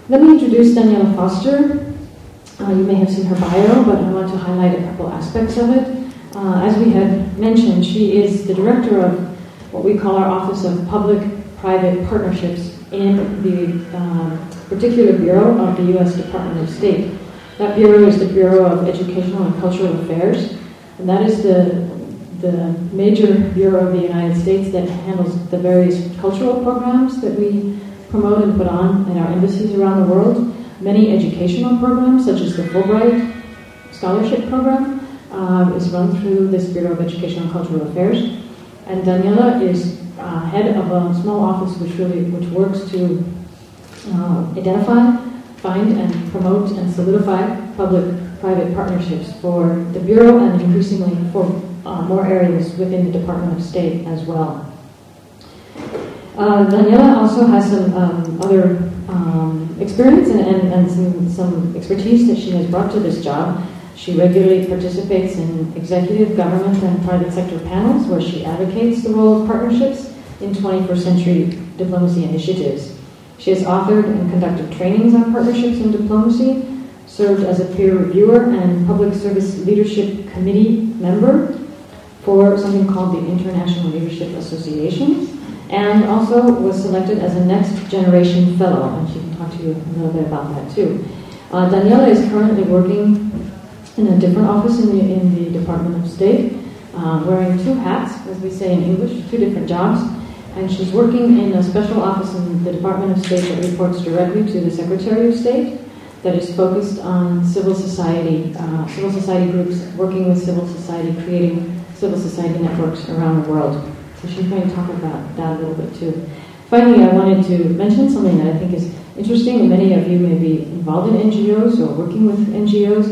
Let me introduce Daniella Foster. You may have seen her bio, but I want to highlight a couple aspects of it. As we had mentioned, she is the director of what we call our Office of Public-Private Partnerships in the particular bureau of the U.S. Department of State. That bureau is the Bureau of Educational and Cultural Affairs, and that is the major bureau of the United States that handles the various cultural programs that we promote and put on in our embassies around the world. Many educational programs, such as the Fulbright Scholarship Program, is run through this Bureau of Educational and Cultural Affairs. And Daniella is head of a small office which works to identify, find, and promote and solidify public-private partnerships for the Bureau and increasingly for more areas within the Department of State as well. Daniella also has some other experience and some expertise that she has brought to this job. She regularly participates in executive, government, and private sector panels where she advocates the role of partnerships in 21st century diplomacy initiatives. She has authored and conducted trainings on partnerships in diplomacy, served as a peer reviewer and public service leadership committee member for something called the International Leadership Association, and also was selected as a Next Generation Fellow, and she can talk to you a little bit about that too. Daniella is currently working in a different office in the Department of State, wearing two hats, as we say in English, two different jobs, and she's working in a special office in the Department of State that reports directly to the Secretary of State, that is focused on civil society groups, working with civil society, creating civil society networks around the world. So she's going to talk about that a little bit too. Finally, I wanted to mention something that I think is interesting, and many of you may be involved in NGOs or working with NGOs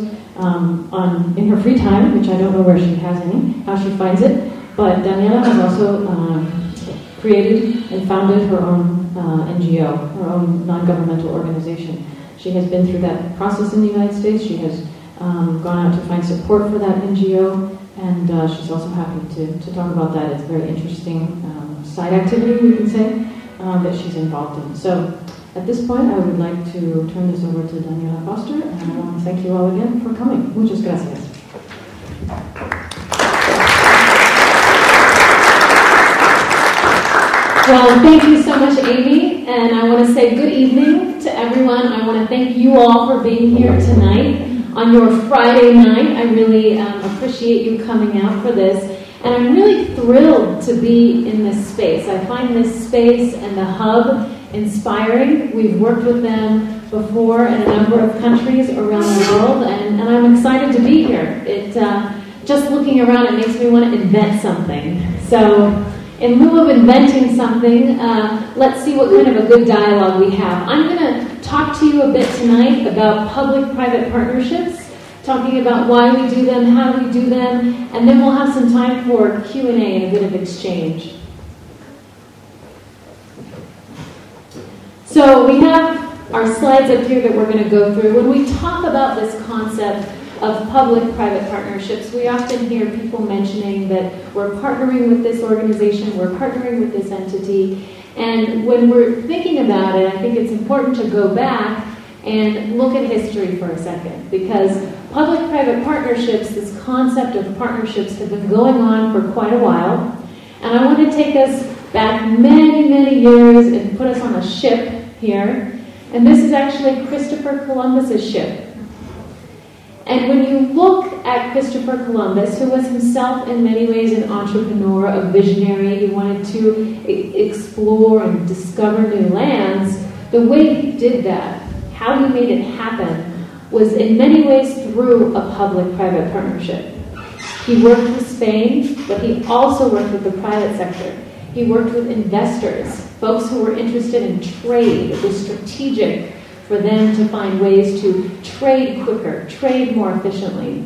in her free time, which I don't know where she has any, how she finds it, but Daniella has also created and founded her own NGO, her own non-governmental organization. She has been through that process in the United States. She has gone out to find support for that NGO, and she's also happy to talk about that. It's a very interesting side activity, we can say, that she's involved in. So at this point, I would like to turn this over to Daniella Foster, and I want to thank you all again for coming. Muchas gracias. Well, thank you so much, Amy, and I want to say good evening to everyone. I want to thank you all for being here tonight on your Friday night. I really appreciate you coming out for this, and I'm really thrilled to be in this space. I find this space and the hub inspiring. We've worked with them before in a number of countries around the world, and I'm excited to be here. Just looking around, it makes me want to invent something. So in lieu of inventing something, let's see what kind of a good dialogue we have. I'm going to talk to you a bit tonight about public-private partnerships, talking about why we do them, how we do them, and then we'll have some time for Q&A and a bit of exchange. So we have our slides up here that we're going to go through. When we talk about this concept of public-private partnerships, we often hear people mentioning that we're partnering with this organization, we're partnering with this entity, and when we're thinking about it, I think it's important to go back and look at history for a second, because public-private partnerships, this concept of partnerships, have been going on for quite a while, and I want to take us back many, many years and put us on a ship here, and this is actually Christopher Columbus's ship. And when you look at Christopher Columbus, who was himself in many ways an entrepreneur, a visionary, he wanted to explore and discover new lands, the way he did that, how he made it happen, was in many ways through a public-private partnership. He worked with Spain, but he also worked with the private sector. He worked with investors, folks who were interested in trade. It was strategic for them to find ways to trade quicker, trade more efficiently.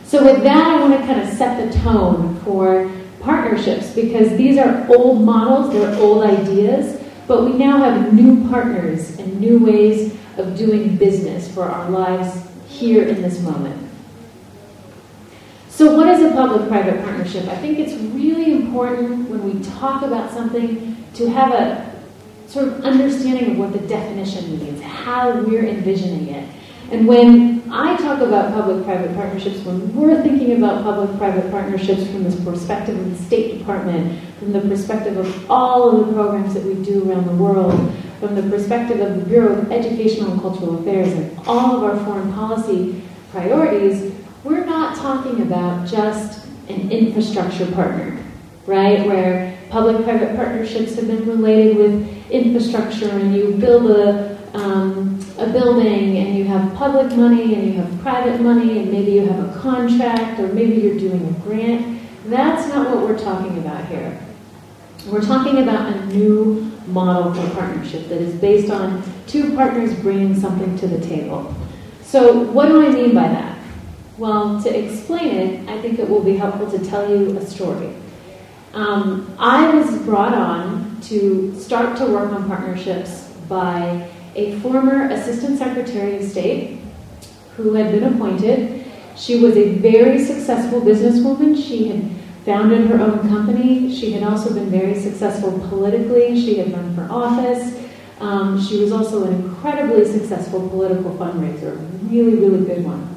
So with that, I want to kind of set the tone for partnerships, because these are old models, they're old ideas, but we now have new partners and new ways of doing business for our lives here in this moment. So what is a public-private partnership? I think it's really important when we talk about something to have sort of understanding of what the definition means, how we're envisioning it. And when I talk about public-private partnerships, when we're thinking about public-private partnerships from this perspective of the State Department, from the perspective of all of the programs that we do around the world, from the perspective of the Bureau of Educational and Cultural Affairs and all of our foreign policy priorities, we're not talking about just an infrastructure partner, right? Where public-private partnerships have been related with infrastructure, and you build a building and you have public money and you have private money and maybe you have a contract or maybe you're doing a grant. That's not what we're talking about here. We're talking about a new model for partnership that is based on two partners bringing something to the table. So what do I mean by that? Well, to explain it, I think it will be helpful to tell you a story. I was brought on to start to work on partnerships by a former Assistant Secretary of State who had been appointed. She was a very successful businesswoman. She had founded her own company. She had also been very successful politically. She had run for office. She was also an incredibly successful political fundraiser, a really, really good one.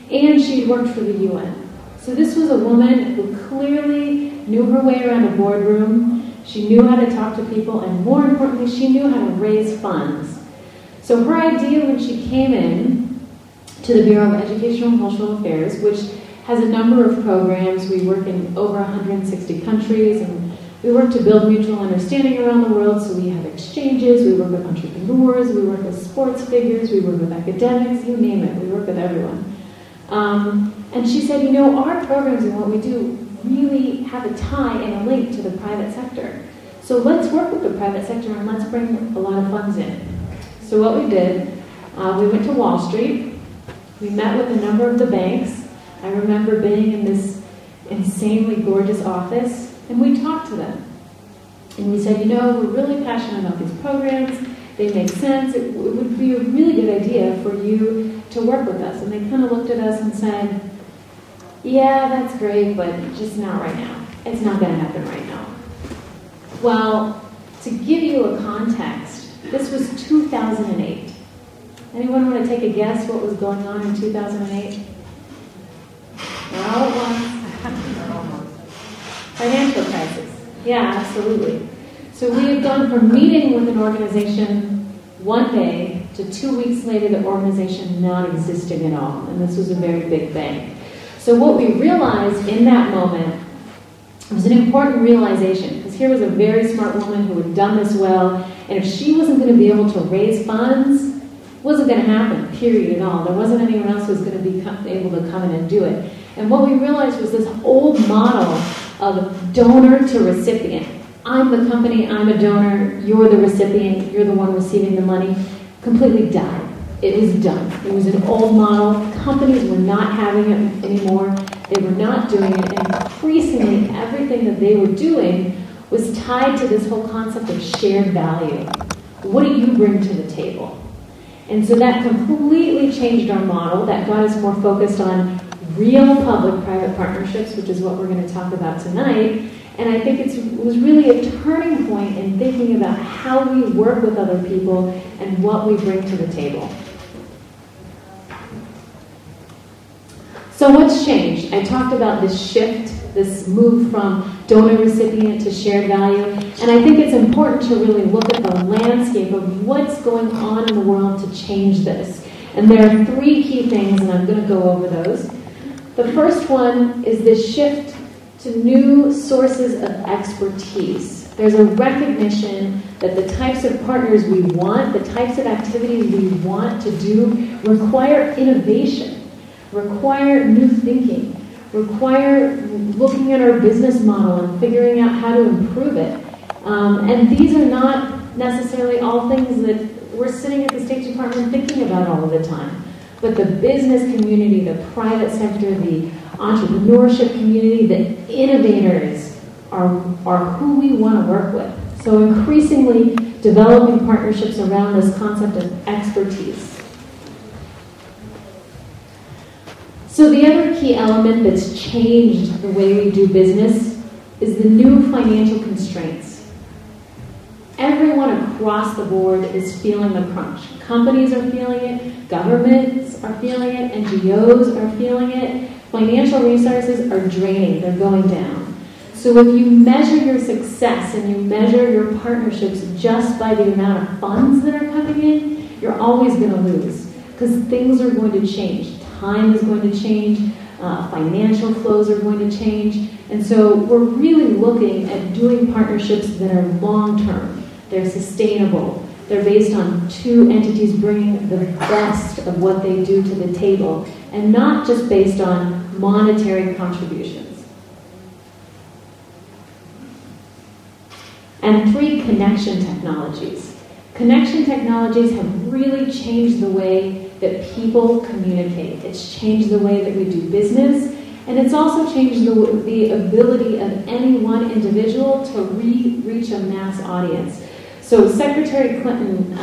And she worked for the UN. So this was a woman who clearly knew her way around a boardroom. She knew how to talk to people, and more importantly, she knew how to raise funds. So her idea when she came in to the Bureau of Educational and Cultural Affairs, which has a number of programs, we work in over 160 countries, and we work to build mutual understanding around the world, so we have exchanges, we work with entrepreneurs, we work with sports figures, we work with academics, you name it, we work with everyone. And she said, you know, our programs and what we do really have a tie and a link to the private sector. So let's work with the private sector and let's bring a lot of funds in. So what we did, we went to Wall Street, we met with a number of the banks. I remember being in this insanely gorgeous office, and we talked to them. And we said, you know, we're really passionate about these programs, they make sense, it would be a really good idea for you to work with us. And they kind of looked at us and said, yeah, that's great, but just not right now. It's not going to happen right now. Well, to give you a context, this was 2008. Anyone want to take a guess what was going on in 2008? Well, it was financial crisis. Yeah, absolutely. So we had gone from meeting with an organization one day to 2 weeks later the organization not existing at all. And this was a very big bank. So what we realized in that moment was an important realization, because here was a very smart woman who had done this well, and if she wasn't going to be able to raise funds, it wasn't going to happen, period, at all. There wasn't anyone else who was going to be able to come in and do it. And what we realized was this old model of donor to recipient. I'm the company, I'm a donor, you're the recipient, you're the one receiving the money, completely died. It was done. It was an old model. Companies were not having it anymore. They were not doing it. And increasingly, everything that they were doing was tied to this whole concept of shared value. What do you bring to the table? And so that completely changed our model. That got us more focused on real public-private partnerships, which is what we're going to talk about tonight. And I think it was really a turning point in thinking about how we work with other people and what we bring to the table. So what's changed? I talked about this shift, this move from donor-recipient to shared value, and I think it's important to really look at the landscape of what's going on in the world to change this. And there are three key things, and I'm going to go over those. The first one is this shift to new sources of expertise. There's a recognition that the types of partners we want, the types of activities we want to do, require innovation, require new thinking, require looking at our business model and figuring out how to improve it. And these are not necessarily all things that we're sitting at the State Department thinking about all of the time. But the business community, the private sector, the entrepreneurship community, the innovators are who we want to work with. So increasingly developing partnerships around this concept of expertise. So the other key element that's changed the way we do business is the new financial constraints. everyone across the board is feeling the crunch. Companies are feeling it, governments are feeling it, NGOs are feeling it, financial resources are draining, they're going down. So if you measure your success and you measure your partnerships just by the amount of funds that are coming in, you're always going to lose, because things are going to change. Time is going to change, financial flows are going to change, and so we're really looking at doing partnerships that are long-term, they're sustainable, they're based on two entities bringing the best of what they do to the table, and not just based on monetary contributions. And 3, connection technologies. Connection technologies have really changed the way that people communicate. It's changed the way that we do business, and it's also changed the ability of any one individual to reach a mass audience. So Secretary Clinton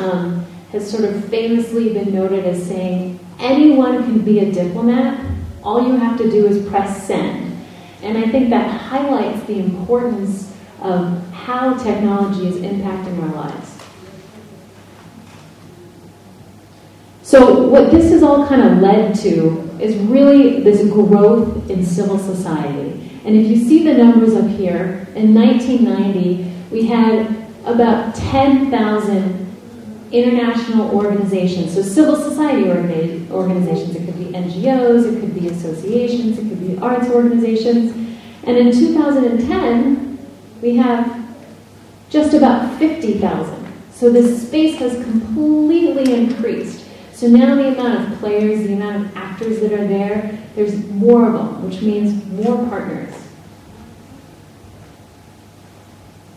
has sort of famously been noted as saying, anyone can be a diplomat, all you have to do is press send. And I think that highlights the importance of how technology is impacting our lives. So what this has all kind of led to is really this growth in civil society. And if you see the numbers up here, in 1990, we had about 10,000 international organizations, so civil society organizations. It could be NGOs, it could be associations, it could be arts organizations. And in 2010, we have just about 50,000. So this space has completely increased. So now the amount of players, the amount of actors that are there, there's more of them, which means more partners.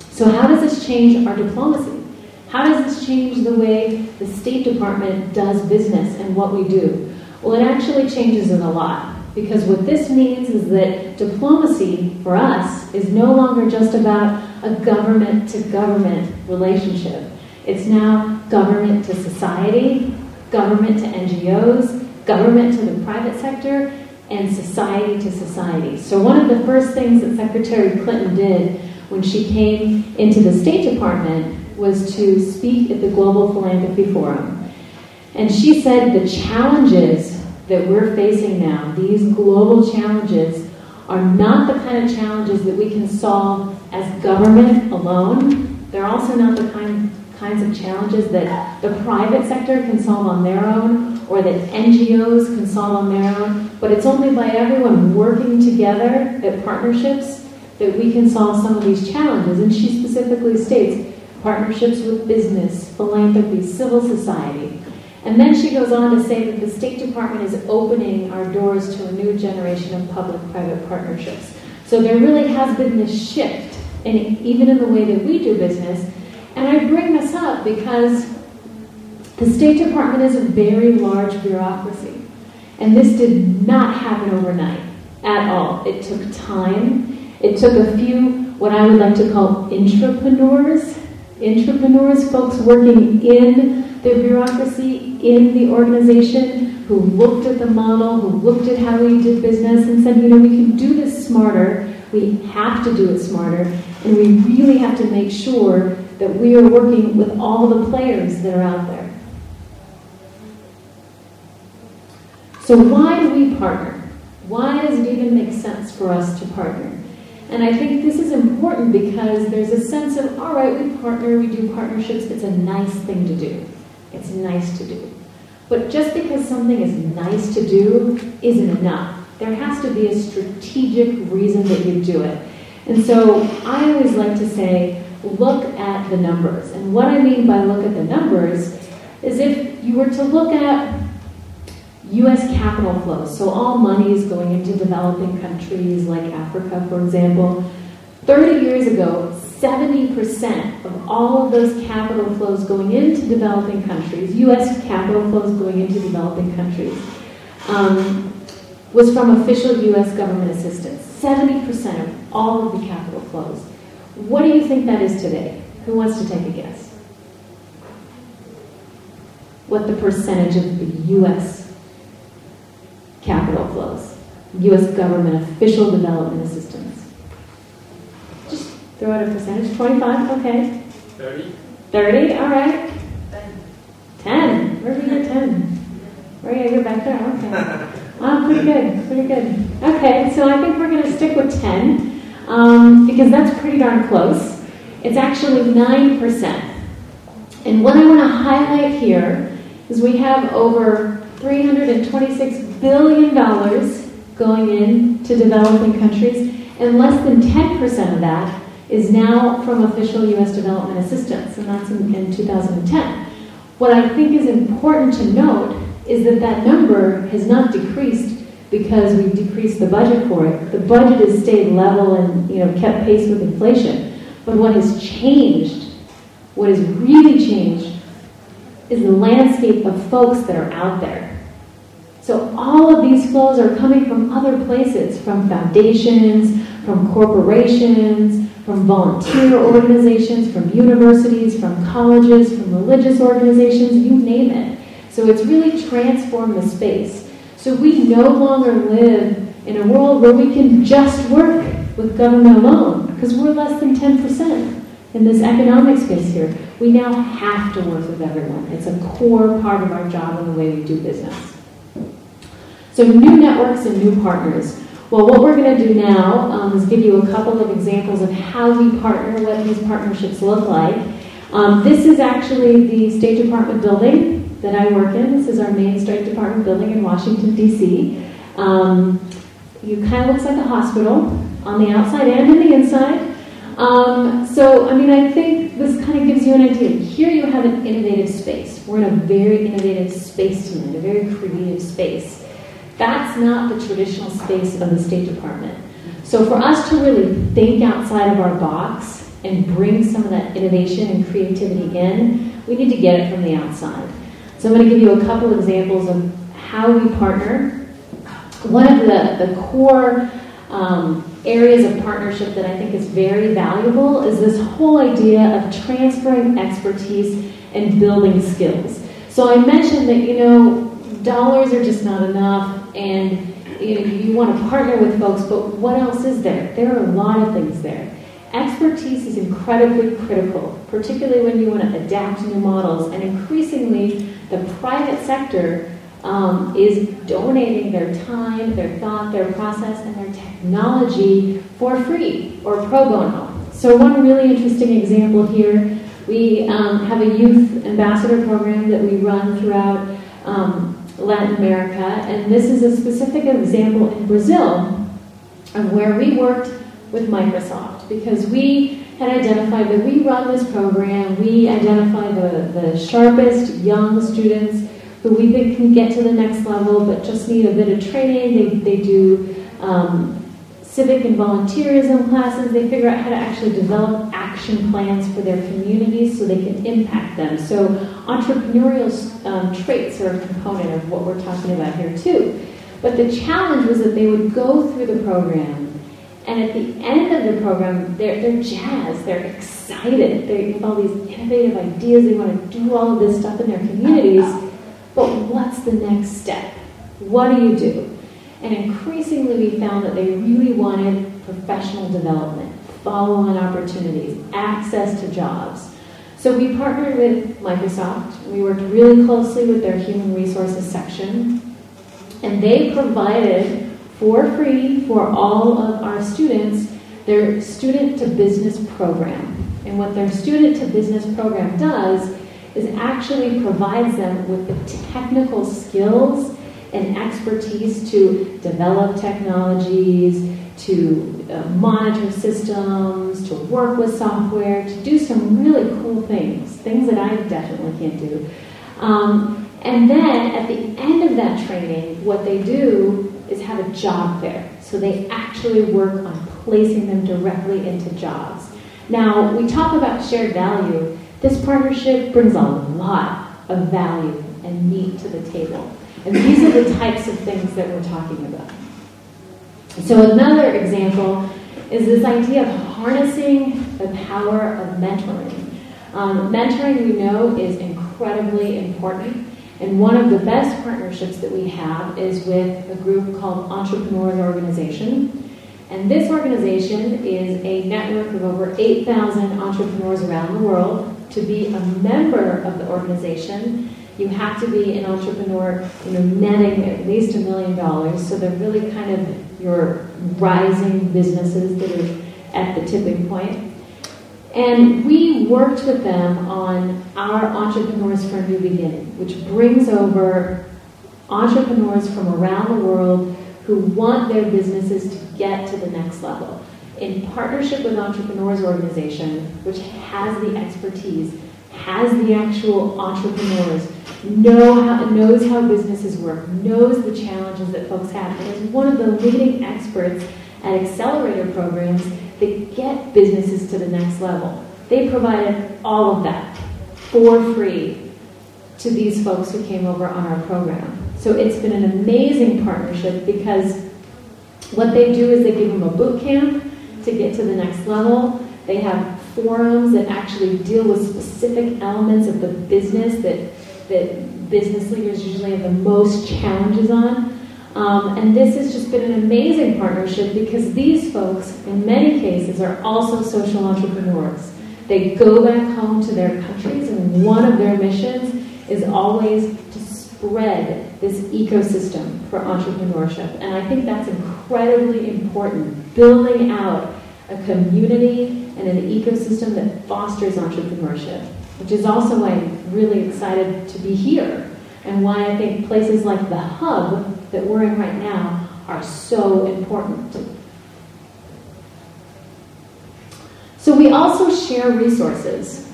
So how does this change our diplomacy? How does this change the way the State Department does business and what we do? Well, it actually changes it a lot, because what this means is that diplomacy for us is no longer just about a government-to-government relationship. It's now government to society, government to NGOs, government to the private sector, and society to society. So one of the first things that Secretary Clinton did when she came into the State Department was to speak at the Global Philanthropy Forum. And she said the challenges that we're facing now, these global challenges, are not the kind of challenges that we can solve as government alone. They're also not the kinds of challenges that the private sector can solve on their own, or that NGOs can solve on their own, but it's only by everyone working together at partnerships that we can solve some of these challenges. And she specifically states partnerships with business, philanthropy, civil society. And then she goes on to say that the State Department is opening our doors to a new generation of public-private partnerships. So there really has been this shift, even in the way that we do business. And I bring this up because the State Department is a very large bureaucracy. And this did not happen overnight at all. It took time. It took a few, what I would like to call intrapreneurs, folks working in the bureaucracy, in the organization, who looked at the model, who looked at how we did business and said, you know, we can do this smarter, we have to do it smarter, and we really have to make sure that we are working with all the players that are out there. So why do we partner? Why does it even make sense for us to partner? And I think this is important because there's a sense of, all right, we partner, we do partnerships, it's a nice thing to do. It's nice to do. But just because something is nice to do isn't enough. There has to be a strategic reason that you do it. And so I always like to say, look at the numbers. And what I mean by look at the numbers is if you were to look at U.S. capital flows, so all money is going into developing countries like Africa, for example. 30 years ago, 70% of all of those capital flows going into developing countries, U.S. capital flows going into developing countries, was from official U.S. government assistance. 70% of all of the capital flows. What do you think that is today? Who wants to take a guess? What the percentage of the U.S. capital flows, U.S. government official development assistance? Just throw out a percentage. 25, okay. 30? 30? All right. 10. Where did we get 10? Oh yeah, you're back there. Okay. Pretty good. Pretty good. Okay, so I think we're going to stick with 10 because that's pretty darn close. It's actually 9%. And what I want to highlight here is we have over $326 billion going into developing countries, and less than 10% of that is now from official U.S. development assistance, and that's in 2010. What I think is important to note is that that number has not decreased because we decreased the budget for it. The budget has stayed level and kept pace with inflation. But what has changed, what has really changed, is the landscape of folks that are out there. So all of these flows are coming from other places, from foundations, from corporations, from volunteer organizations, from universities, from colleges, from religious organizations, you name it. So it's really transformed the space. So we no longer live in a world where we can just work with government alone, because we're less than 10% in this economic space here. We now have to work with everyone. It's a core part of our job and the way we do business. So new networks and new partners. Well, what we're going to do now is give you a couple of examples of how we partner, what these partnerships look like. This is actually the State Department building that I work in. This is our main State Department building in Washington, D.C. It kind of looks like a hospital on the outside and in the inside. I think this kind of gives you an idea. Here you have an innovative space. We're in a very innovative space tonight, a very creative space. That's not the traditional space of the State Department. So for us to really think outside of our box and bring some of that innovation and creativity in, we need to get it from the outside. So I'm going to give you a couple examples of how we partner. One of the core areas of partnership that I think is very valuable is this whole idea of transferring expertise and building skills. So I mentioned that, dollars are just not enough, and you want to partner with folks, but what else is there? There are a lot of things there. Expertise is incredibly critical, particularly when you want to adapt new models, and increasingly the private sector is donating their time, their thought, their process, and their technology for free or pro bono. So one really interesting example here, we have a youth ambassador program that we run throughout Latin America, and this is a specific example in Brazil of where we worked with Microsoft, because we had identified that we run this program, we identify the sharpest young students who we think can get to the next level but just need a bit of training. They do civic and volunteerism classes. They figure out how to actually develop action plans for their communities so they can impact them. So entrepreneurial traits are a component of what we're talking about here too. But the challenge was that they would go through the program, and at the end of the program, they're jazzed, they're excited, they have all these innovative ideas, they want to do all of this stuff in their communities, but what's the next step? What do you do? And increasingly we found that they really wanted professional development, follow-on opportunities, access to jobs. So we partnered with Microsoft. We worked really closely with their human resources section, and they provided for free for all of our students their student-to-business program. And what their student-to-business program does is actually provides them with the technical skills and expertise to develop technologies, to monitor systems, to work with software, to do some really cool things that I definitely can't do. And then at the end of that training, what they do is have a job fair. So they actually work on placing them directly into jobs. Now, we talk about shared value. This partnership brings a lot of value and meat to the table. And these are the types of things that we're talking about. So another example is this idea of harnessing the power of mentoring. Mentoring, we know, is incredibly important. And one of the best partnerships that we have is with a group called Entrepreneurs Organization. And this organization is a network of over 8,000 entrepreneurs around the world to be a member of the organization, you have to be an entrepreneur, netting at least $1 million. So they're really kind of your rising businesses that are at the tipping point. And we worked with them on our Entrepreneurs for a New Beginning, which brings over entrepreneurs from around the world who want their businesses to get to the next level. In partnership with Entrepreneurs Organization, which has the expertise, has the actual entrepreneurs, knows how businesses work, knows the challenges that folks have, and is one of the leading experts at accelerator programs that get businesses to the next level. They provided all of that for free to these folks who came over on our program. So it's been an amazing partnership because what they do is they give them a boot camp to get to the next level. They have forums that actually deal with specific elements of the business that business leaders usually have the most challenges on. And this has just been an amazing partnership because these folks, in many cases, are also social entrepreneurs. They go back home to their countries, and one of their missions is always to spread this ecosystem for entrepreneurship. And I think that's incredibly important, building out a community and an ecosystem that fosters entrepreneurship, which is also why I'm really excited to be here and why I think places like the hub that we're in right now are so important. So we also share resources.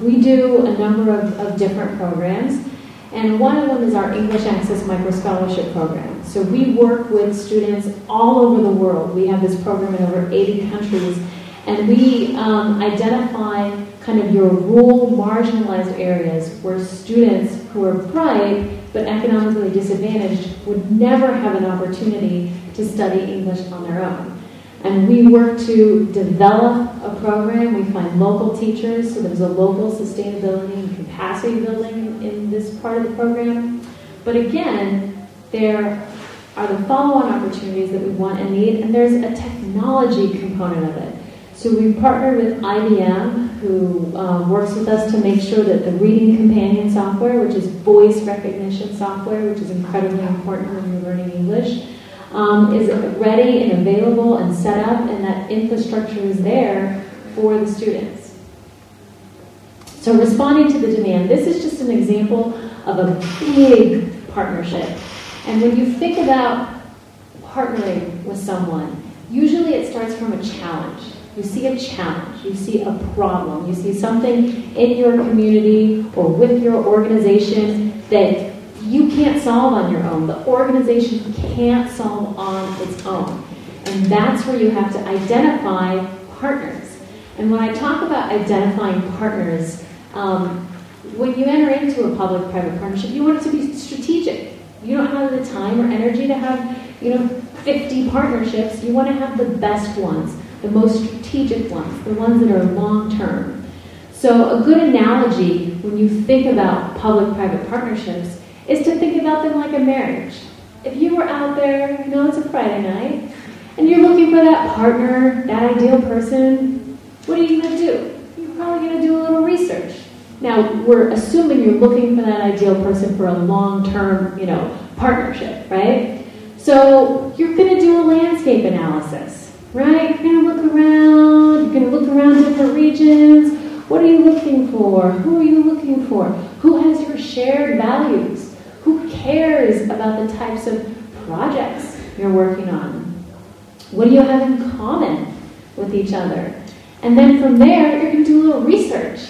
We do a number of different programs, and one of them is our English Access Micro-Scholarship Program. So we work with students all over the world. We have this program in over 80 countries, and we identify kind of your rural, marginalized areas where students who are bright but economically disadvantaged would never have an opportunity to study English on their own. And we work to develop a program. We find local teachers, so there's a local sustainability and capacity building in this part of the program. But again, there are the follow-on opportunities that we want and need, and there's a technology component of it. So we partner with IBM, who works with us to make sure that the reading companion software, which is voice recognition software, which is incredibly important when you're learning English, is ready and available and set up, and that infrastructure is there for the students. So responding to the demand, this is just an example of a big partnership. And when you think about partnering with someone, usually it starts from a challenge. You see a challenge, you see a problem, you see something in your community or with your organization that you can't solve on your own. The organization can't solve on its own. And that's where you have to identify partners. And when I talk about identifying partners, when you enter into a public-private partnership, you want it to be strategic. You don't have the time or energy to have 50 partnerships. You want to have the best ones, the most strategic ones, the ones that are long-term. So a good analogy when you think about public-private partnerships is to think about them like a marriage. If you were out there, it's a Friday night, and you're looking for that partner, that ideal person, what are you going to do? You're probably going to do a little research. Now, we're assuming you're looking for that ideal person for a long-term, partnership, right? So you're going to do a landscape analysis, right? You're going to look around. You're going to look around different regions. What are you looking for? Who are you looking for? Who has your shared values? Who cares about the types of projects you're working on? What do you have in common with each other? And then from there, you're going to do a little research.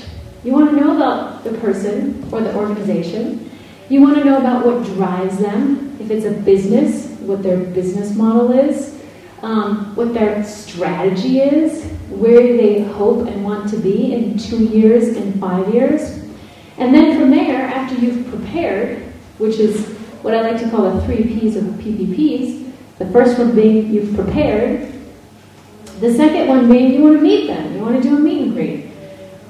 You want to know about the person or the organization. You want to know about what drives them. If it's a business, what their business model is, what their strategy is, where do they hope and want to be in 2 years and 5 years. And then from there, after you've prepared, which is what I like to call the 3 Ps of PPPs, the first one being you've prepared, the second one being you want to meet them, you want to do a meet and greet.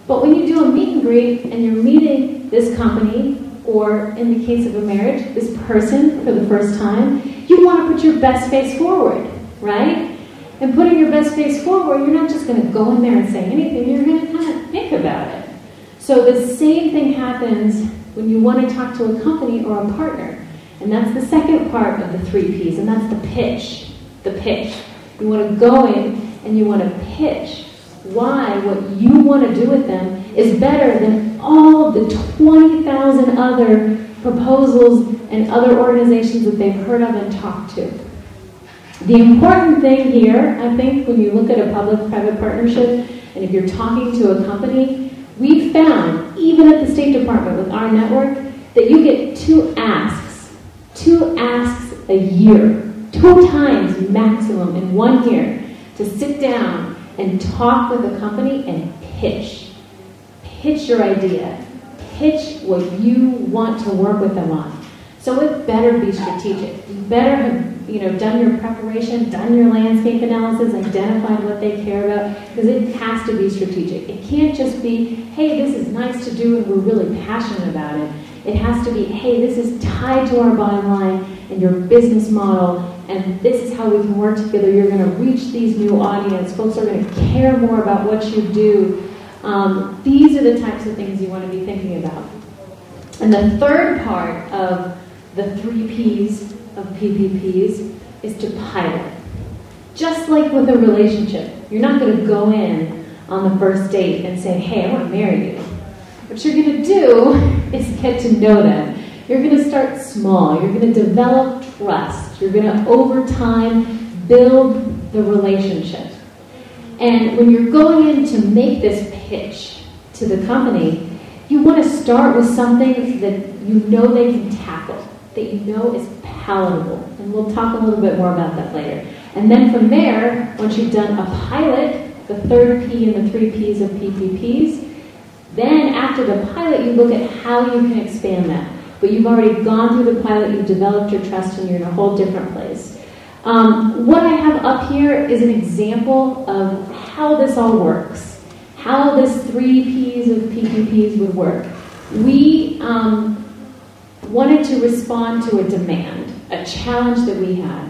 But when you do a meet and greet and you're meeting this company, or in the case of a marriage, this person for the first time, you want to put your best face forward, right? And putting your best face forward, you're not just going to go in there and say anything, you're going to kind of think about it. So the same thing happens when you want to talk to a company or a partner. And that's the second part of the 3 Ps, and that's the pitch. The pitch. You want to go in and you want to pitch why what you want to do with them is better than all of the 20,000 other proposals and other organizations that they've heard of and talked to. The important thing here, I think, when you look at a public-private partnership, and if you're talking to a company, we've found, even at the State Department with our network, that you get 2 asks a year, 2 times maximum in 1 year, to sit down and talk with a company and pitch. Pitch your idea. Pitch what you want to work with them on. So it better be strategic. You better have done your preparation, done your landscape analysis, identified what they care about, because it has to be strategic. It can't just be, hey, this is nice to do and we're really passionate about it. It has to be, hey, this is tied to our bottom line and your business model, and this is how we can work together. You're going to reach these new audience. Folks are going to care more about what you do. These are the types of things you want to be thinking about. And the third part of the 3 Ps of PPPs is to pilot. Just like with a relationship, you're not going to go in on the first date and say, hey, I want to marry you. What you're going to do is get to know them. You're going to start small. You're going to develop trust. You're going to, over time, build the relationship. And when you're going in to make this pitch to the company, you want to start with something that you know they can tackle, that you know is palatable. And we'll talk a little bit more about that later. And then from there, once you've done a pilot, the 3rd P and the 3 Ps of PPPs, then after the pilot, you look at how you can expand that. But you've already gone through the pilot, you've developed your trust, and you're in a whole different place. What I have up here is an example of how this all works, how this 3 Ps of PPPs would work. We wanted to respond to a demand, a challenge that we had.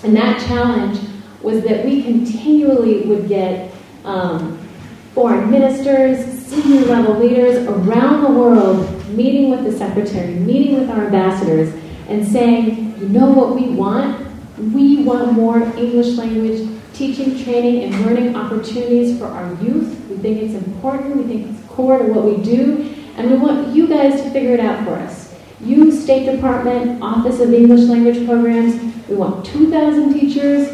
And that challenge was that we continually would get foreign ministers, senior level leaders around the world meeting with the secretary, meeting with our ambassadors, and saying, you know what we want? We want more English language teaching, training, and learning opportunities for our youth. We think it's important, we think it's core to what we do, and we want you guys to figure it out for us. You, State Department, Office of English Language Programs, we want 2,000 teachers,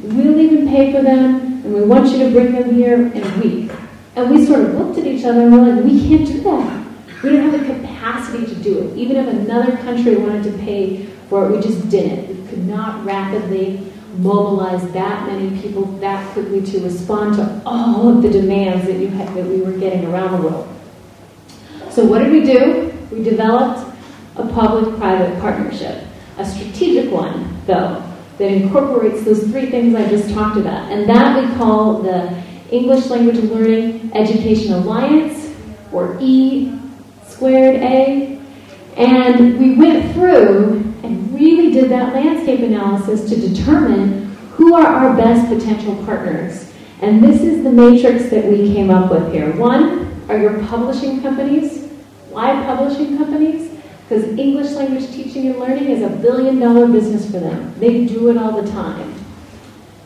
we'll even pay for them, and we want you to bring them here in a week. And we sort of looked at each other and we're like, we can't do that. We don't have the capacity to do it. Even if another country wanted to pay for it, we just didn't. We could not rapidly mobilize that many people that quickly to respond to all of the demands that we were getting around the world. So what did we do? We developed a public-private partnership, a strategic one, though, that incorporates those 3 things I just talked about. And that we call the English Language Learning Education Alliance, or E²A. And we went through and really did that landscape analysis to determine who are our best potential partners. And this is the matrix that we came up with here. 1 are your publishing companies. Why publishing companies? Because English language teaching and learning is a $1 billion business for them. They do it all the time.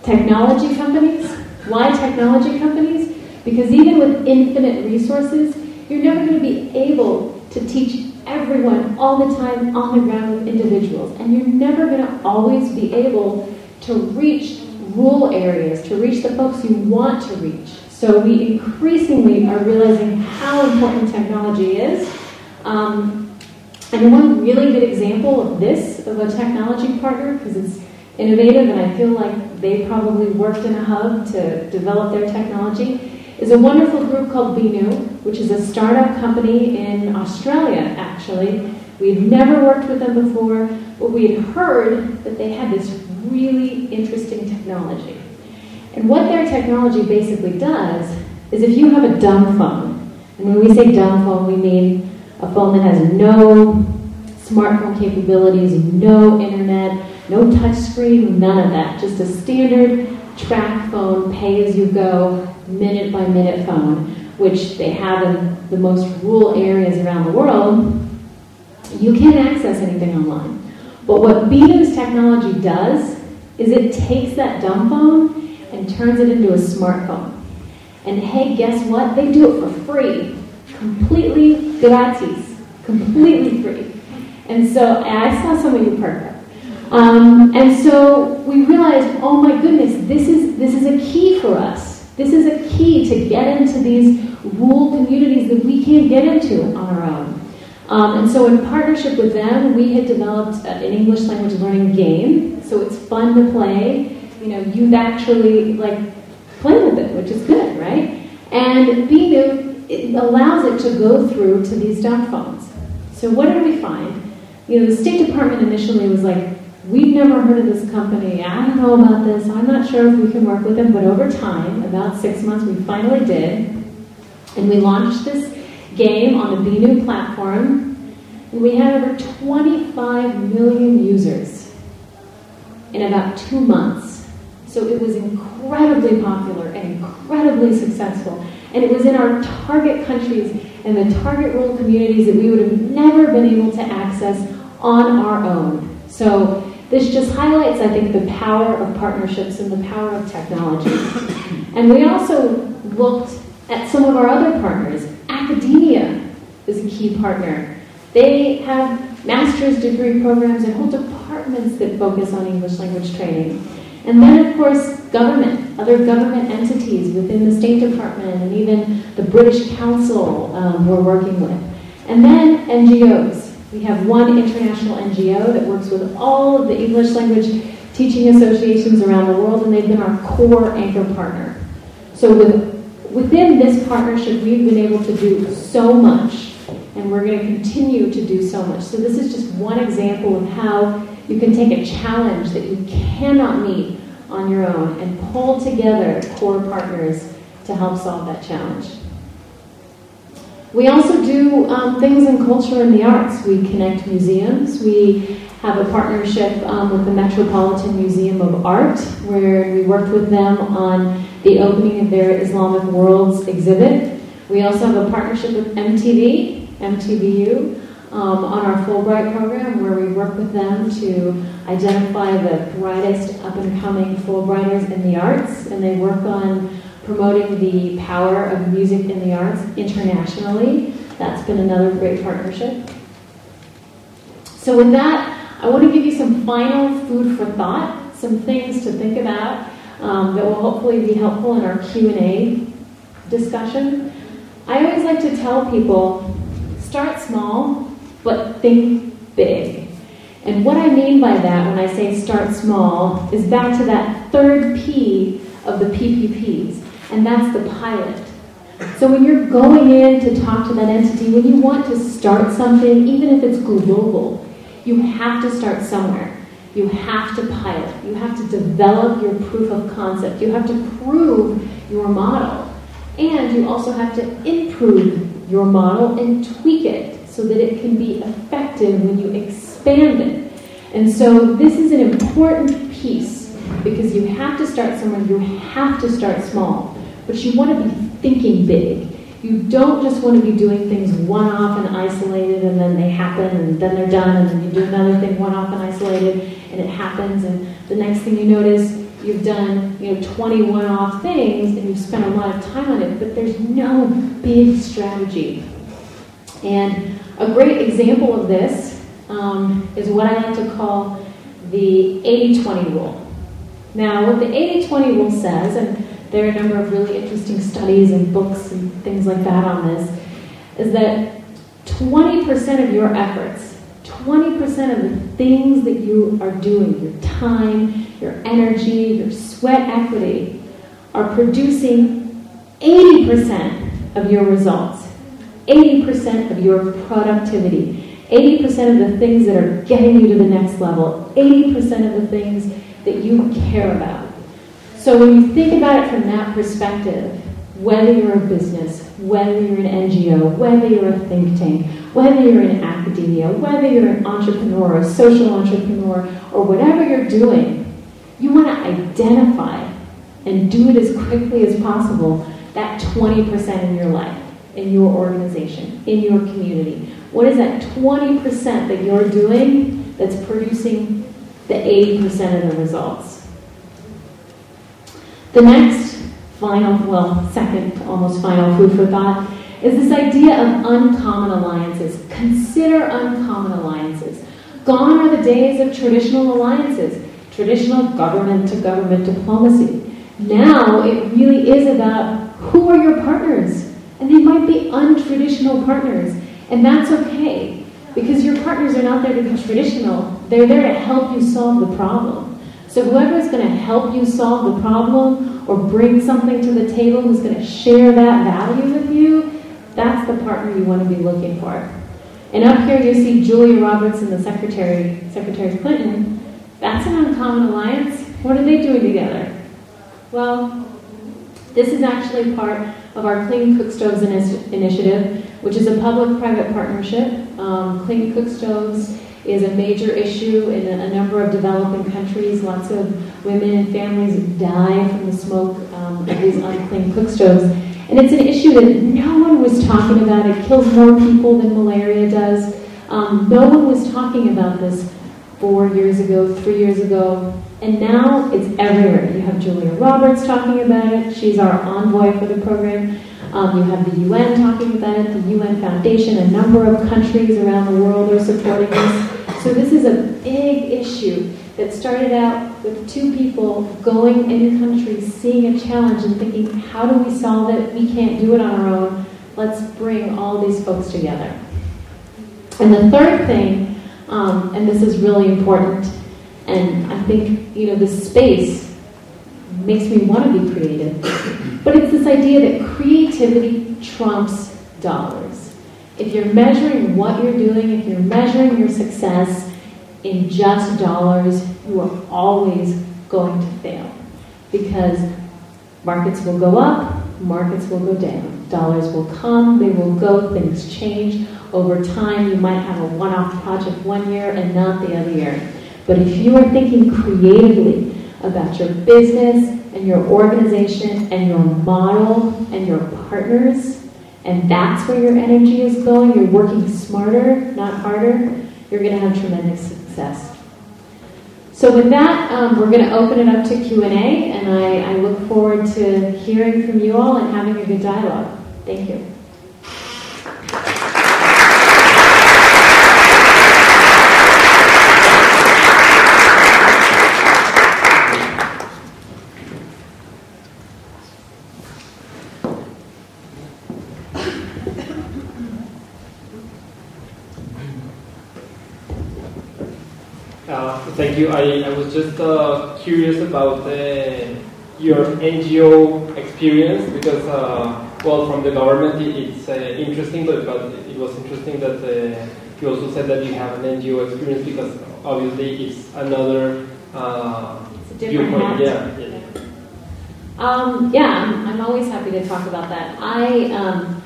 Technology companies. Why technology companies? Because even with infinite resources, you're never going to be able to teach everyone all the time on the ground with individuals. And you're never going to always be able to reach rural areas, to reach the folks you want to reach. So we increasingly are realizing how important technology is. And one really good example of this, of a technology partner, because it's innovative and I feel like they probably worked in a hub to develop their technology, is a wonderful group called EE.UU, which is a startup company in Australia, actually. We had never worked with them before, but we had heard that they had this really interesting technology. And what their technology basically does is if you have a dumb phone, and when we say dumb phone, we mean a phone that has no smartphone capabilities, no internet, no touch screen, none of that. Just a standard track phone, pay-as-you-go, minute-by-minute phone. which they have in the most rural areas around the world, you can't access anything online. But what BNew's technology does is it takes that dumb phone and turns it into a smartphone. And hey, guess what? They do it for free. Completely gratis. Completely free. And so I saw some of you perk up. And so we realized, oh my goodness, this is a key for us. This is a key to get into these rural communities that we can't get into on our own. And so in partnership with them, we had developed an English language learning game. So it's fun to play. You know, you've actually play with it, which is good, right? And BNew, it allows it to go through to these dumb phones. So what did we find? You know, the State Department initially was like, we've never heard of this company. I don't know about this. I'm not sure if we can work with them. But over time, about 6 months, we finally did. And we launched this game on the BNew platform. And we had over 25 million users in about 2 months. So it was incredibly popular and incredibly successful. And it was in our target countries and the target rural communities that we would have never been able to access on our own. So this just highlights, I think, the power of partnerships and the power of technology. And we also looked at some of our other partners. Academia is a key partner. They have master's degree programs and whole departments that focus on English language training. And then, of course, government, other government entities within the State Department and even the British Council we're working with. And then NGOs. We have one international NGO that works with all of the English language teaching associations around the world, and they've been our core anchor partner. So within this partnership, we've been able to do so much, and we're going to continue to do so much. So this is just one example of how you can take a challenge that you cannot meet on your own and pull together core partners to help solve that challenge. We also do things in culture and the arts. We connect museums. We have a partnership with the Metropolitan Museum of Art, where we worked with them on the opening of their Islamic Worlds exhibit. We also have a partnership with MTV, EE.UU, on our Fulbright program, where we work with them to identify the brightest up-and-coming Fulbrighters in the arts, and they work on promoting the power of music in the arts internationally. That's been another great partnership. So with that, I want to give you some final food for thought, some things to think about that will hopefully be helpful in our Q&A discussion. I always like to tell people, start small, but think big. And what I mean by that when I say start small is back to that third P of the PPPs, and that's the pilot. So when you're going in to talk to that entity, when you want to start something, even if it's global, you have to start somewhere. You have to pilot. You have to develop your proof of concept. You have to prove your model. And you also have to improve your model and tweak it so that it can be effective when you expand it. And so this is an important piece because you have to start somewhere. You have to start small. But you want to be thinking big. You don't just want to be doing things one-off and isolated, and then they happen, and then they're done, and then you do another thing one-off and isolated, and it happens, and the next thing you notice, you've done 20 one-off things, and you've spent a lot of time on it, but there's no big strategy. And a great example of this is what I like to call the 80-20 rule. Now, what the 80-20 rule says, and there are a number of really interesting studies and books and things like that on this, is that 20% of your efforts, 20% of the things that you are doing, your time, your energy, your sweat equity, are producing 80% of your results, 80% of your productivity, 80% of the things that are getting you to the next level, 80% of the things that you care about. So when you think about it from that perspective, whether you're a business, whether you're an NGO, whether you're a think tank, whether you're in academia, whether you're an entrepreneur, a social entrepreneur, or whatever you're doing, you want to identify and do it as quickly as possible that 20% in your life, in your organization, in your community? What is that 20% that you're doing that's producing the 80% of the results? The next second, almost final food for thought is this idea of uncommon alliances. Consider uncommon alliances. Gone are the days of traditional alliances, traditional government-to-government diplomacy. Now it really is about who are your partners? And they might be untraditional partners. And that's okay, because your partners are not there to be traditional. They're there to help you solve the problem. So whoever's going to help you solve the problem or bring something to the table, who's going to share that value with you, that's the partner you want to be looking for. And up here you see Julia Roberts and the Secretary Clinton. That's an uncommon alliance. What are they doing together? Well, this is actually part of our Clean Cook Stoves initiative, which is a public-private partnership. Clean Cook Stoves is a major issue in a number of developing countries. Lots of women and families die from the smoke of these unclean cook stoves. And it's an issue that no one was talking about. It kills more people than malaria does. No one was talking about this 4 years ago, 3 years ago. And now it's everywhere. You have Julia Roberts talking about it. She's our envoy for the program. You have the UN talking about it, the UN Foundation. A number of countries around the world are supporting this. So this is a big issue that started out with two people going in countries, seeing a challenge and thinking, how do we solve it? We can't do it on our own. Let's bring all these folks together. And the third thing, and this is really important, and I think, this space makes me want to be creative, but it's this idea that creativity trumps dollars. If you're measuring what you're doing, if you're measuring your success in just dollars, you are always going to fail, because markets will go up, markets will go down. Dollars will come, they will go, things change. Over time, you might have a one-off project one year and not the other year. But if you are thinking creatively about your business and your organization and your model and your partners, and that's where your energy is going, you're working smarter, not harder, you're going to have tremendous success. So with that, we're going to open it up to Q&A, and I look forward to hearing from you all and having a good dialogue. Thank you. Thank you. I was just curious about your NGO experience, because, from the government it's interesting, but it was interesting that you also said that you have an NGO experience, because obviously it's another it's a different hat. I'm always happy to talk about that. I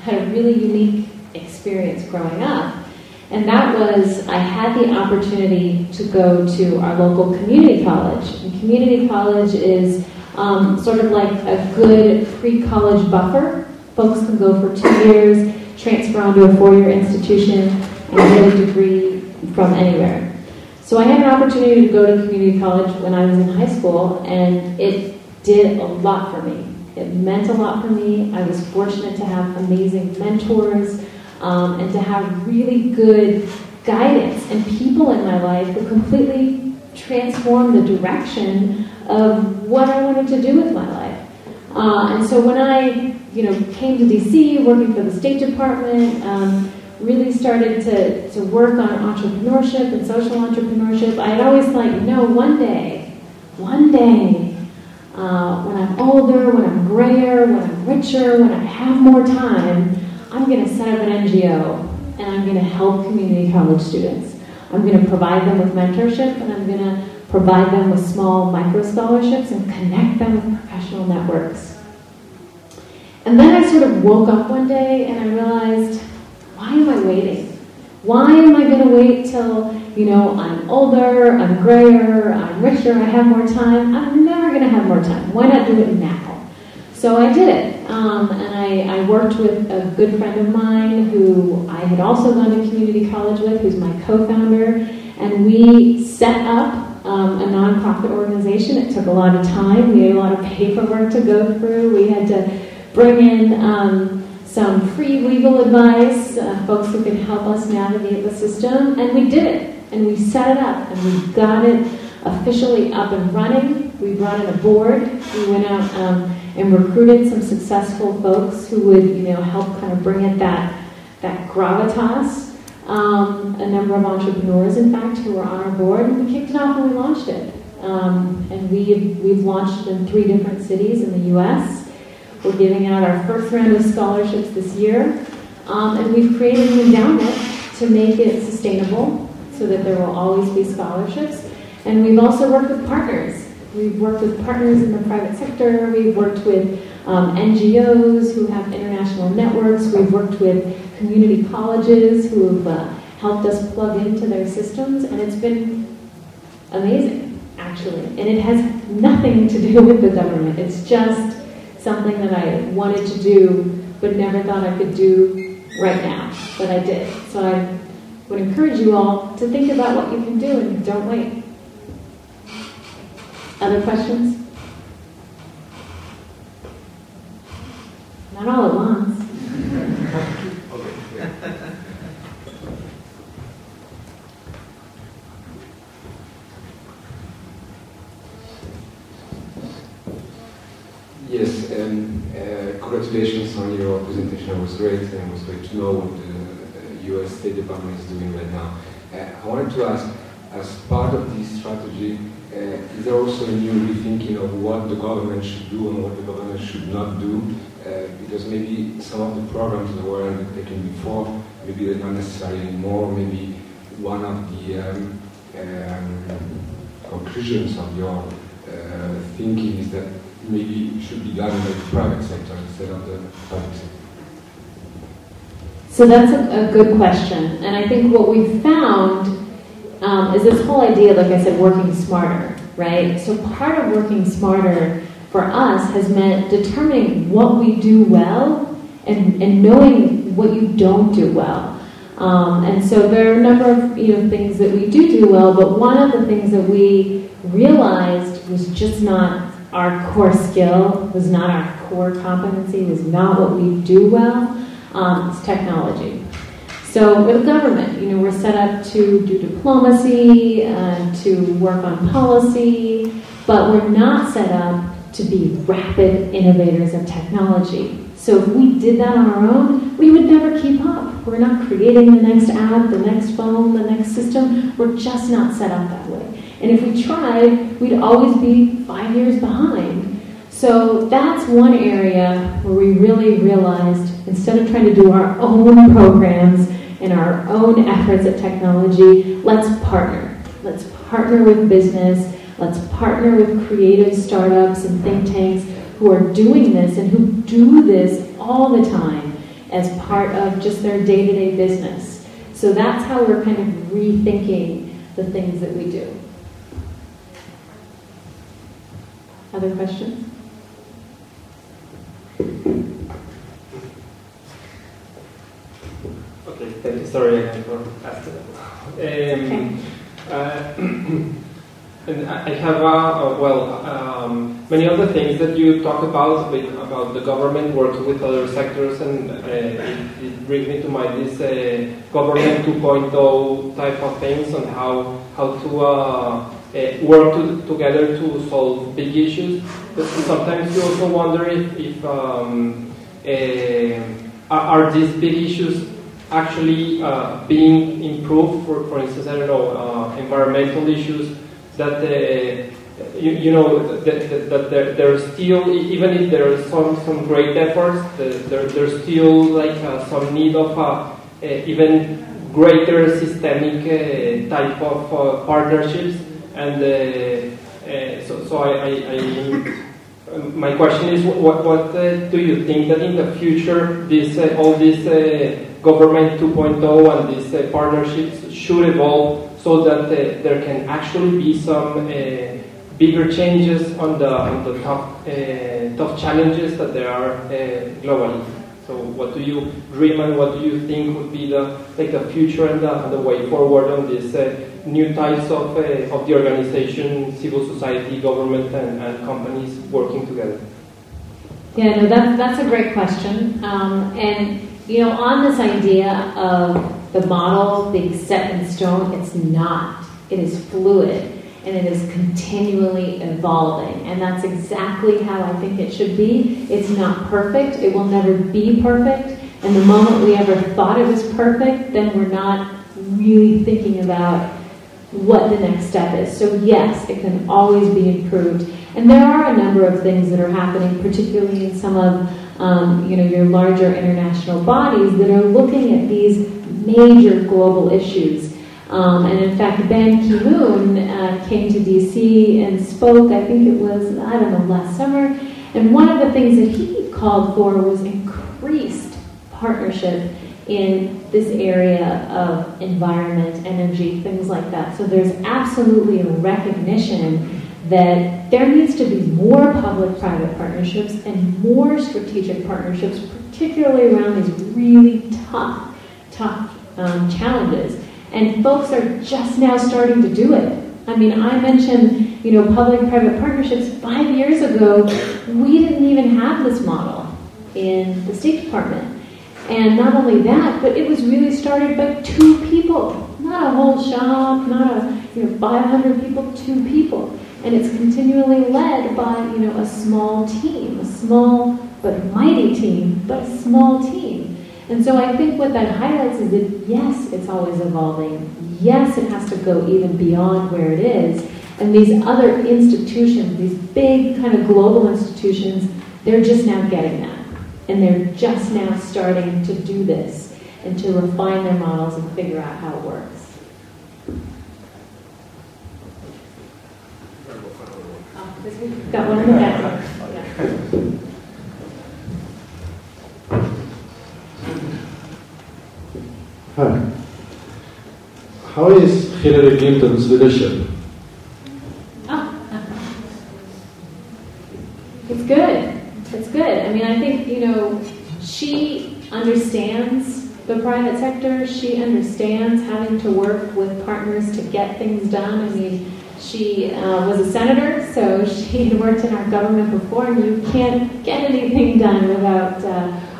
had a really unique experience growing up. And that was, I had the opportunity to go to our local community college. And community college is sort of like a good pre-college buffer. Folks can go for 2 years, transfer onto a 4-year institution, and get a degree from anywhere. So I had an opportunity to go to community college when I was in high school, and it did a lot for me. It meant a lot for me. I was fortunate to have amazing mentors, and to have really good guidance and people in my life who completely transformed the direction of what I wanted to do with my life. And so when I, came to DC, working for the State Department, really started to work on entrepreneurship and social entrepreneurship, I'd always like, one day, when I'm older, when I'm grayer, when I'm richer, when I have more time, I'm going to set up an NGO, and I'm going to help community college students. I'm going to provide them with mentorship, and I'm going to provide them with small micro-scholarships and connect them with professional networks. And then I sort of woke up one day and I realized, why am I waiting? Why am I going to wait till, I'm older, I'm grayer, I'm richer, I have more time? I'm never going to have more time. Why not do it now? So I did it, and I worked with a good friend of mine who I had also gone to community college with, who's my co-founder, and we set up a nonprofit organization. It took a lot of time. We had a lot of paperwork to go through. We had to bring in some free legal advice, folks who could help us navigate the system, and we did it. And we set it up, and we got it officially up and running. We brought in a board. We went out and recruited some successful folks who would, help kind of bring it that gravitas. A number of entrepreneurs, in fact, who were on our board, and we kicked it off and we launched it. And we've launched in 3 different cities in the U.S. We're giving out our first round of scholarships this year, and we've created an endowment to make it sustainable so that there will always be scholarships. And we've also worked with partners. We've worked with partners in the private sector. We've worked with NGOs who have international networks. We've worked with community colleges who have helped us plug into their systems. And it's been amazing, actually. And it has nothing to do with the government. It's just something that I wanted to do but never thought I could do right now. But I did. So I would encourage you all to think about what you can do and don't wait. Other questions? Not all at once. Yes, congratulations on your presentation. It was great, and it was great to know what the U.S. State Department is doing right now. I wanted to ask, as part of this strategy, is there also a new rethinking of what the government should do and what the government should not do? Because maybe some of the programs that were undertaken before, maybe they're not necessary anymore. Maybe one of the conclusions of your thinking is that maybe it should be done by the private sector instead of the public sector. So that's a good question. And I think what we've found is this whole idea, like I said, working smarter, right? So part of working smarter for us has meant determining what we do well and knowing what you don't do well. And so there are a number of things that we do well, but one of the things that we realized was just not our core skill, was not our core competency, was not what we do well. It's technology. So with government, we're set up to do diplomacy, to work on policy, but we're not set up to be rapid innovators of technology. So if we did that on our own, we would never keep up. We're not creating the next app, the next phone, the next system. We're just not set up that way. And if we tried, we'd always be 5 years behind. So that's one area where we really realized, instead of trying to do our own programs and our own efforts at technology, let's partner. Let's partner with business. Let's partner with creative startups and think tanks who are doing this and who do this all the time as part of just their day-to-day business. So that's how we're kind of rethinking the things that we do. Other questions? Okay, thank you. Sorry again for asking. And I have many other things that you talk about the government working with other sectors, and it brings me to mind this government 2.0 type of things on how to work together to solve big issues. But sometimes you also wonder if are these big issues actually being improved? For instance, I don't know, environmental issues. That that there's still, even if there are some great efforts, there's still like some need of even greater systemic type of partnerships. And my question is, what do you think that in the future all these government 2.0 and these partnerships should evolve, so that there can actually be some bigger changes on the tough challenges that there are globally. So what do you dream and what do you think would be the future and the way forward on these new types of the organization, civil society, government, and companies working together? Yeah, no, that's a great question. And on this idea of the model being set in stone, it's not. It is fluid. And it is continually evolving. And that's exactly how I think it should be. It's not perfect. It will never be perfect. And the moment we ever thought it was perfect, then we're not really thinking about what the next step is. So yes, it can always be improved. And there are a number of things that are happening, particularly in some of your larger international bodies that are looking at these major global issues. And in fact, Ban Ki-moon came to DC and spoke, I think it was, last summer. And one of the things that he called for was increased partnership in this area of environment, energy, things like that. So there's absolutely a recognition that there needs to be more public-private partnerships and more strategic partnerships, particularly around these really tough challenges. And folks are just now starting to do it. I mean, I mentioned, public-private partnerships 5 years ago. We didn't even have this model in the State Department. And not only that, but it was really started by 2 people, not a whole shop, not a 500 people, 2 people. And it's continually led by a small team, a small but mighty team, but a small team. And so I think what that highlights is that, yes, it's always evolving. Yes, it has to go even beyond where it is. And these other institutions, these big kind of global institutions, they're just now getting that. And they're just now starting to do this and to refine their models and figure out how it works. We've got one in the back. Yeah. Hi. How is Hillary Clinton's leadership? It's good. It's good. I mean, I think, she understands the private sector. She understands having to work with partners to get things done. I mean, she was a senator, so she had worked in our government before, and you can't get anything done without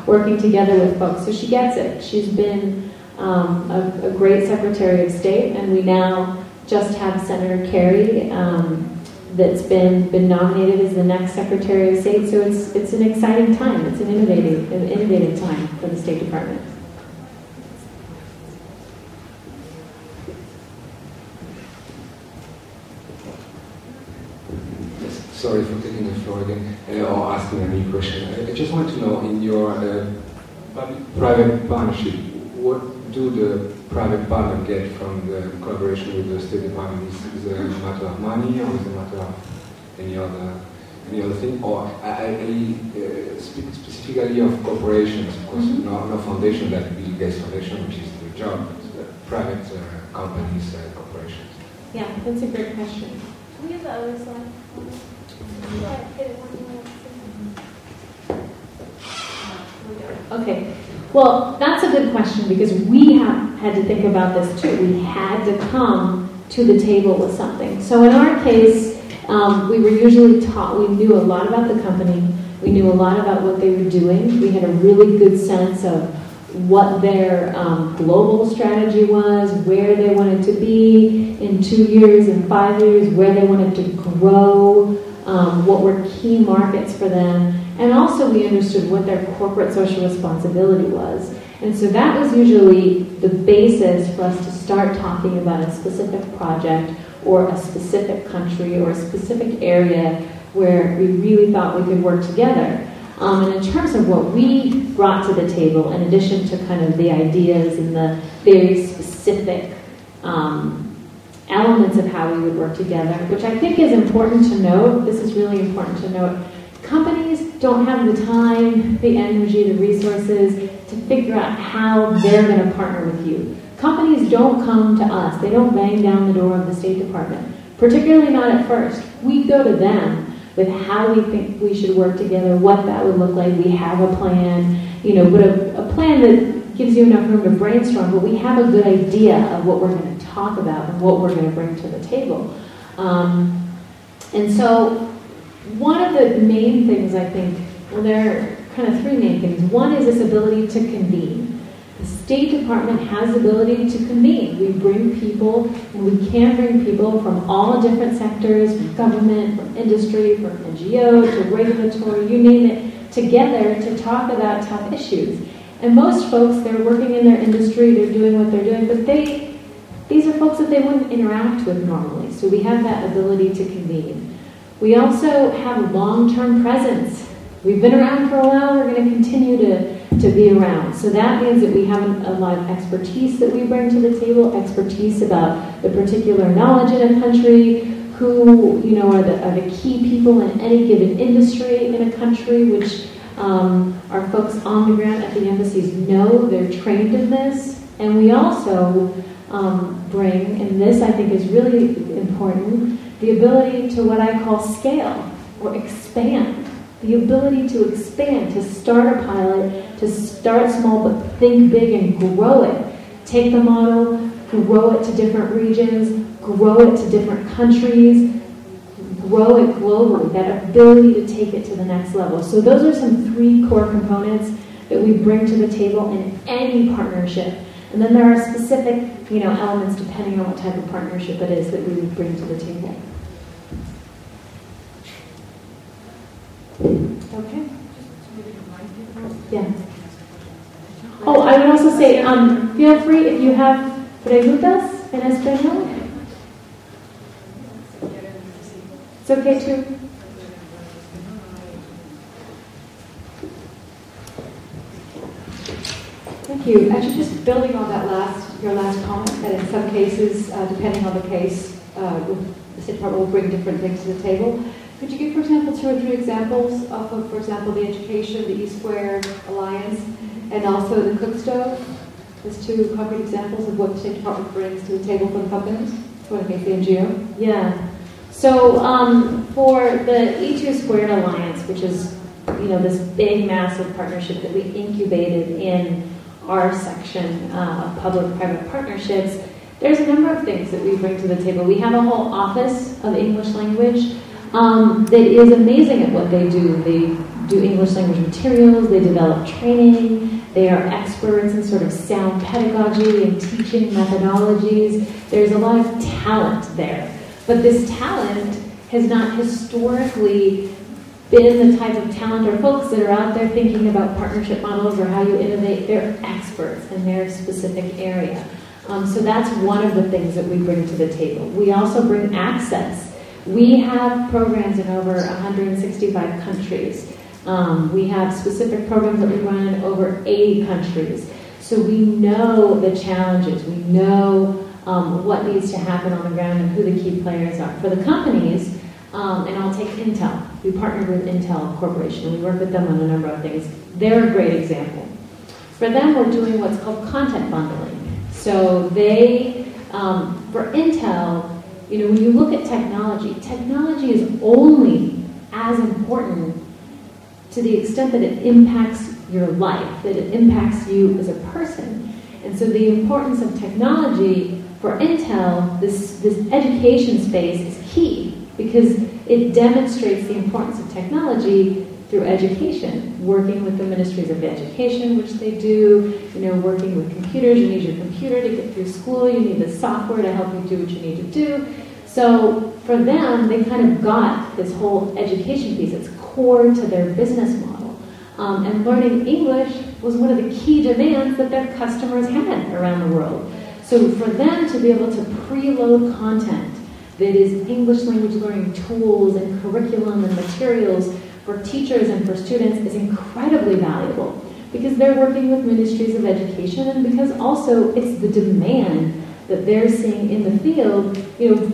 working together with folks. So she gets it. She's been a great Secretary of State, and we now just have Senator Kerry that's been nominated as the next Secretary of State. So it's an exciting time. It's an innovative time for the State Department. Sorry for taking the floor again, or asking a new question. I just want to know, in your public-private partnership, what do the private partner get from the collaboration with the State Department? Is it a matter of money, or is it a matter of any other thing? Or I speak specifically of corporations, of course, no foundation like Bill Gates Foundation, which is the job, but private companies, corporations. Yeah, that's a great question. Can we have the other slide? Okay. Well, that's a good question, because we have had to think about this too. We had to come to the table with something. So in our case, we were usually taught, we knew a lot about the company, we knew a lot about what they were doing, we had a really good sense of what their global strategy was, where they wanted to be in 2 years and 5 years, where they wanted to grow, what were key markets for them, and also we understood what their corporate social responsibility was. And so that was usually the basis for us to start talking about a specific project or a specific country or a specific area where we really thought we could work together. And in terms of what we brought to the table, in addition to kind of the ideas and the very specific elements of how we would work together, which I think is important to note. This is really important to note. Companies don't have the time, the energy, the resources to figure out how they're going to partner with you. Companies don't come to us. They don't bang down the door of the State Department. particularly not at first. We go to them with how we think we should work together, what that would look like. We have a plan, but a plan that gives you enough room to brainstorm, but we have a good idea of what we're going to talk about and what we're going to bring to the table. And so one of the main things, I think, well, there are kind of three main things. One is this ability to convene. The State Department has the ability to convene. We bring people, and we can bring people from all different sectors, from government, from industry, from NGO, to regulatory, you name it, together to talk about tough issues. And most folks, they're working in their industry, they're doing what they're doing, but these are folks that they wouldn't interact with normally. So we have that ability to convene. We also have long-term presence. We've been around for a while, we're going to continue to be around. So that means that we have a lot of expertise that we bring to the table, expertise about the particular knowledge in a country, who are the key people in any given industry in a country, which our folks on the ground at the embassies know, they're trained in this. And we also bring, and this I think is really important, the ability to what I call scale or expand. The ability to expand, to start a pilot, to start small but think big and grow it. Take the model, grow it to different regions, grow it to different countries, grow it globally, that ability to take it to the next level. So those are some three core components that we bring to the table in any partnership. And then there are specific elements depending on what type of partnership it is that we would bring to the table. Okay. Yeah. Oh, I would also say, feel free if you have preguntas en español. It's okay too. Thank you. Actually, just building on that your last comment, that in some cases, depending on the case, the State Department will bring different things to the table. Could you give, for example, 2 or 3 examples of, for example, the education, the E-Square Alliance, and also the cook stove? There's 2 concrete examples of what the State Department brings to the table for the companies, for the NGO. Yeah. So for the E2 Squared Alliance, which is this big, massive partnership that we incubated in our section of public-private partnerships, there's a number of things that we bring to the table. We have a whole office of English language that is amazing at what they do. They do English language materials, they develop training, they are experts in sort of sound pedagogy and teaching methodologies. There's a lot of talent there. But this talent has not historically been the type of talent or folks that are out there thinking about partnership models or how you innovate. They're experts in their specific area. So that's one of the things that we bring to the table. We also bring access. We have programs in over 165 countries. We have specific programs that we run in over 80 countries. So we know the challenges. We know what needs to happen on the ground and who the key players are. For the companies, and I'll take Intel. We partnered with Intel Corporation. We work with them on a number of things. They're a great example. For them, we're doing what's called content bundling. So they, for Intel, when you look at technology, technology is only as important to the extent that it impacts your life, that it impacts you as a person. And so the importance of technology for Intel, this education space is key because it demonstrates the importance of technology through education, working with the ministries of education, which they do, working with computers. You need your computer to get through school. You need the software to help you do what you need to do. So for them, they kind of got this whole education piece. It's core to their business model. And learning English was one of the key demands that their customers had around the world. So for them to be able to preload content that is English language learning tools and curriculum and materials for teachers and for students is incredibly valuable because they're working with ministries of education and because also it's the demand that they're seeing in the field,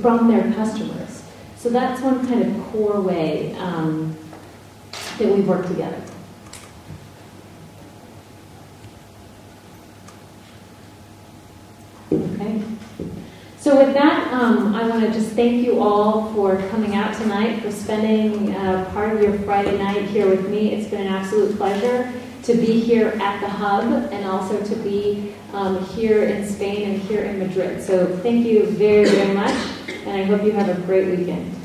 from their customers. So that's one kind of core way that we work together. Okay. So So with that, I want to just thank you all for coming out tonight, for spending part of your Friday night here with me. It's been an absolute pleasure to be here at the Hub and also to be here in Spain and here in Madrid. So thank you very, very much, and I hope you have a great weekend.